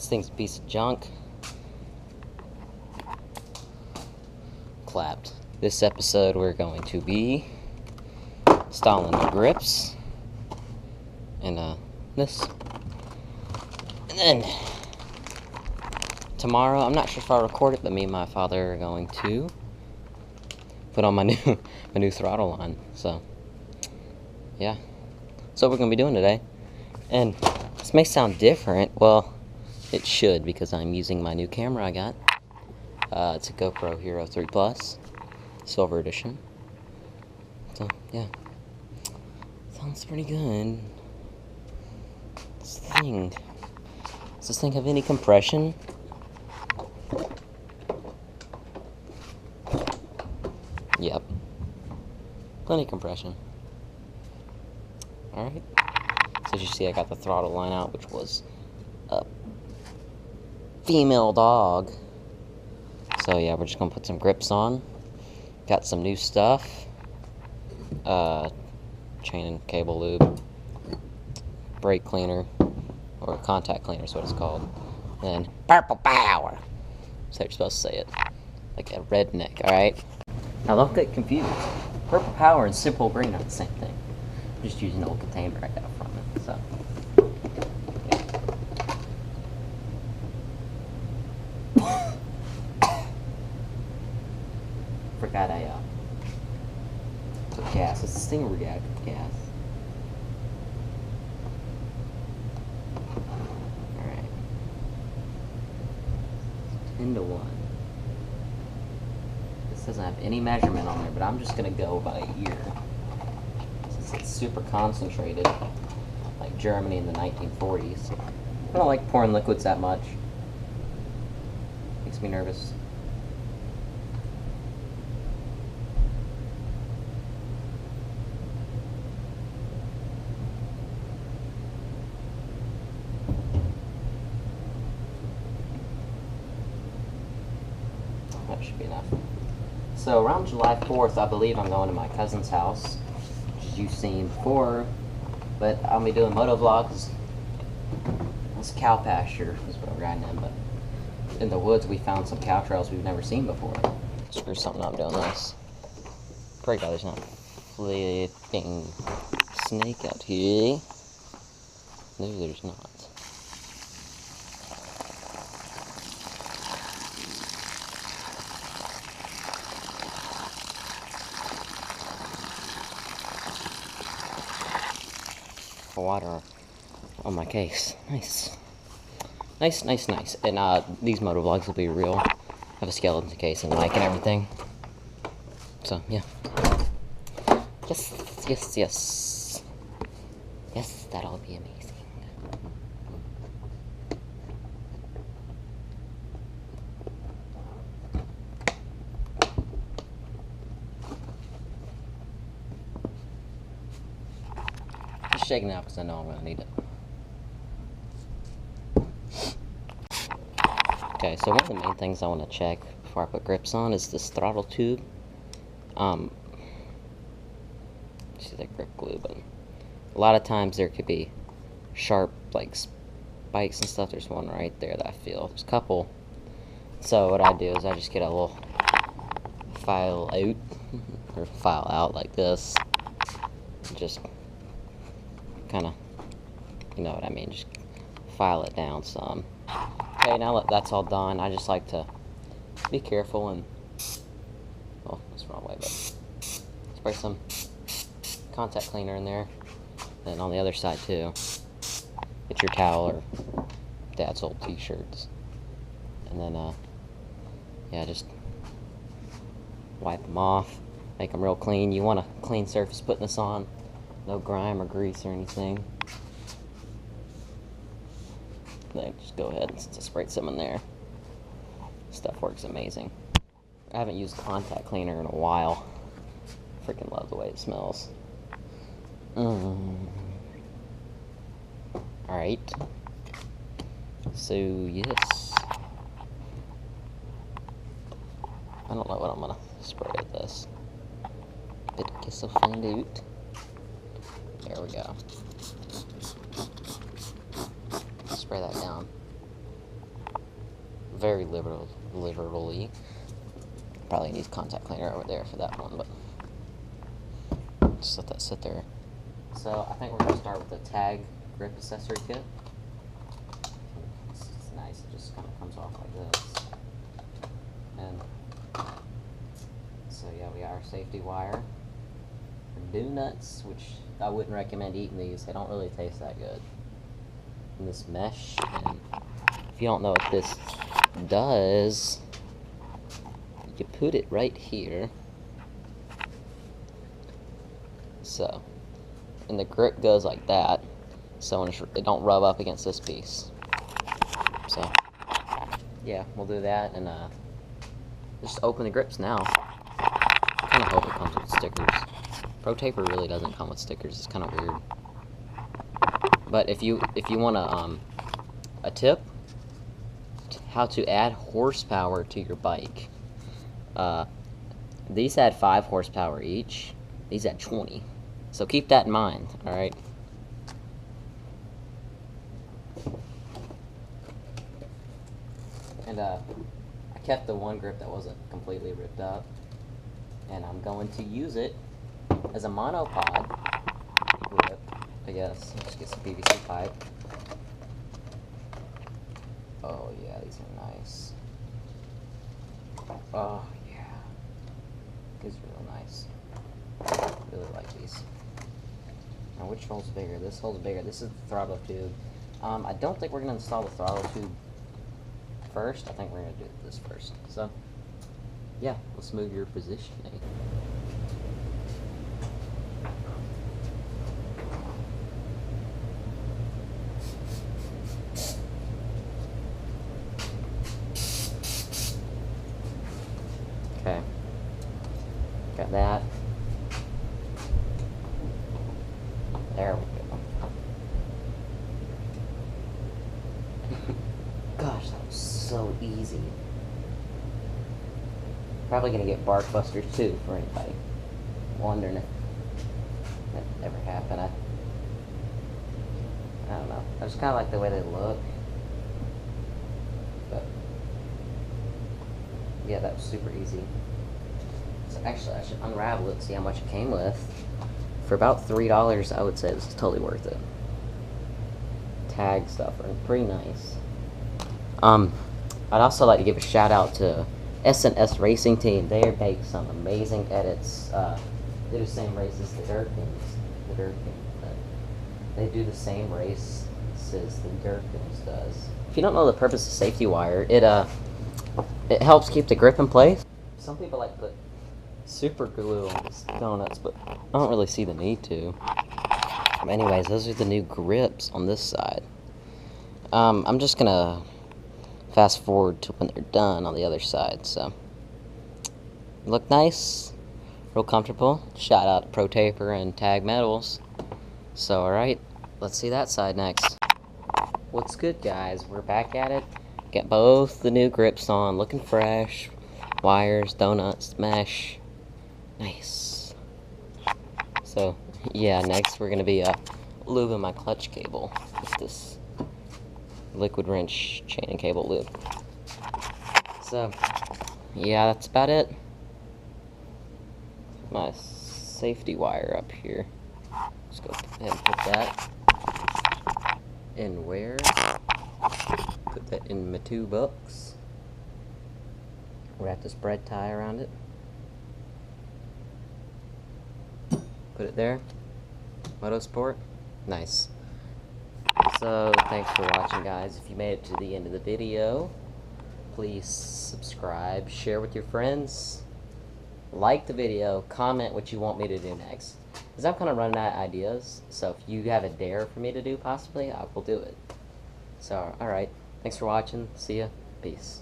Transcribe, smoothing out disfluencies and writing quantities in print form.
This thing's a piece of junk. Clapped. This episode we're going to be installing the grips and this. And then tomorrow, I'm not sure if I'll record it, but me and my father are going to put on my new throttle line. So yeah, that's what we're gonna be doing today. And this may sound different. Well, it should, because I'm using my new camera I got. It's a GoPro Hero 3 Plus, Silver Edition. So yeah, sounds pretty good. Does this thing have any compression? Yep, plenty of compression. Alright, so as you see, I got the throttle line out, which was a female dog. So yeah, we're just gonna put some grips on. Got some new stuff. Chain and cable lube, brake cleaner, or contact cleaner is what it's called. And then purple power. That's how you're supposed to say it, like a redneck. Alright, now don't get confused. Purple power and simple green are the same thing. I'm just using an old container I got from it. So forgot I put gas. It's the stinger gas. Alright. 10-1. This doesn't have any measurement on there, but I'm just gonna go by ear. Since it's super concentrated, like Germany in the 1940s. I don't like pouring liquids that much. Makes me nervous. That should be enough. So around July 4th, I believe I'm going to my cousin's house, which you've seen before, but I'll be doing moto vlogs. This cow pasture is what I'm riding in, but in the woods we found some cow trails we've never seen before. Screw something up doing this. Pray God there's not a flipping snake out here. No, there's not. Water on my case. Nice. And these moto vlogs will be real. I have a skeleton case and mic and everything. So yeah. Yes, that'll be amazing. Just shaking it out because I know I'm going to need it. Okay, so one of the main things I want to check before I put grips on is this throttle tube. See that grip glue, but a lot of times there could be sharp, like, spikes and stuff. There's one right there that I feel. There's a couple. So what I do is I just get a little file out like this. Just kind of, you know what I mean, just file it down some. Okay, now that that's all done, I just like to be careful and, oh, that's the wrong way, but spray some contact cleaner in there. And on the other side too, get your towel or Dad's old t-shirts, and then yeah, just wipe them off, make them real clean. You want a clean surface putting this on, no grime or grease or anything. Then just go ahead and spray some in there. Stuff works amazing. I haven't used contact cleaner in a while. Freaking love the way it smells. Alright. So, yes. I don't know what I'm gonna spray at this. But I guess I'll find out. There we go. Spray that down. very liberally. Probably need contact cleaner over there for that one, but just let that sit there. So I think we're gonna start with the tag grip accessory kit. It's nice. It just kind of comes off like this. And so yeah, we got our safety wire. Do nuts, which I wouldn't recommend eating these. They don't really taste that good. And this mesh, and if you don't know what this does, you put it right here. So, and the grip goes like that, so it don't rub up against this piece. So, yeah, we'll do that, and just open the grips now. I kind of hope it comes with stickers. Pro Taper really doesn't come with stickers. It's kind of weird. But if you want a tip, how to add horsepower to your bike. These add 5 horsepower each. These add 20. So keep that in mind. All right. And I kept the one grip that wasn't completely ripped up, and I'm going to use it as a monopod grip, I guess. Just get some PVC pipe. Oh yeah, these are nice. Oh yeah, these are real nice. Really like these. Now which hole's bigger? This hole's bigger. This is the throttle tube. I don't think we're gonna install the throttle tube first. I think we're gonna do this first. So yeah, let's move your positioning. Okay, got that. There we go. Gosh, that was so easy. Probably gonna get bark busters too for anybody wondering if that ever happened. I don't know. I just kind of like the way they look. But yeah, that was super easy. So actually, I should unravel it and see how much it came with. For about $3, I would say this is totally worth it. Tag stuff are pretty nice. I'd also like to give a shout out to S&S Racing Team. They make some amazing edits. They do the same races the Durkins. They do the same races the Durkins does. If you don't know the purpose of safety wire, it helps keep the grip in place. Some people like to put super glue on these donuts, but I don't really see the need to. Anyways, those are the new grips on this side. I'm just gonna fast forward to when they're done on the other side. So look nice, real comfortable. Shout out to Pro Taper and Tag Metals. So alright, let's see that side next. What's good, guys? We're back at it. Got both the new grips on, looking fresh. Wires, donuts, mesh. Nice. So yeah, next we're gonna be lubing my clutch cable with this liquid wrench chain and cable lube. So yeah, that's about it. My safety wire up here. Let's go ahead and put that in where? Put that in my 2 bucks. Wrap this bread tie around it. Put it there. Motorsport. Nice. So, thanks for watching, guys. If you made it to the end of the video, please subscribe, share with your friends, like the video, comment what you want me to do next. Because I'm kind of running out of ideas, so if you have a dare for me to do, possibly, I will do it. So, alright. Thanks for watching. See ya. Peace.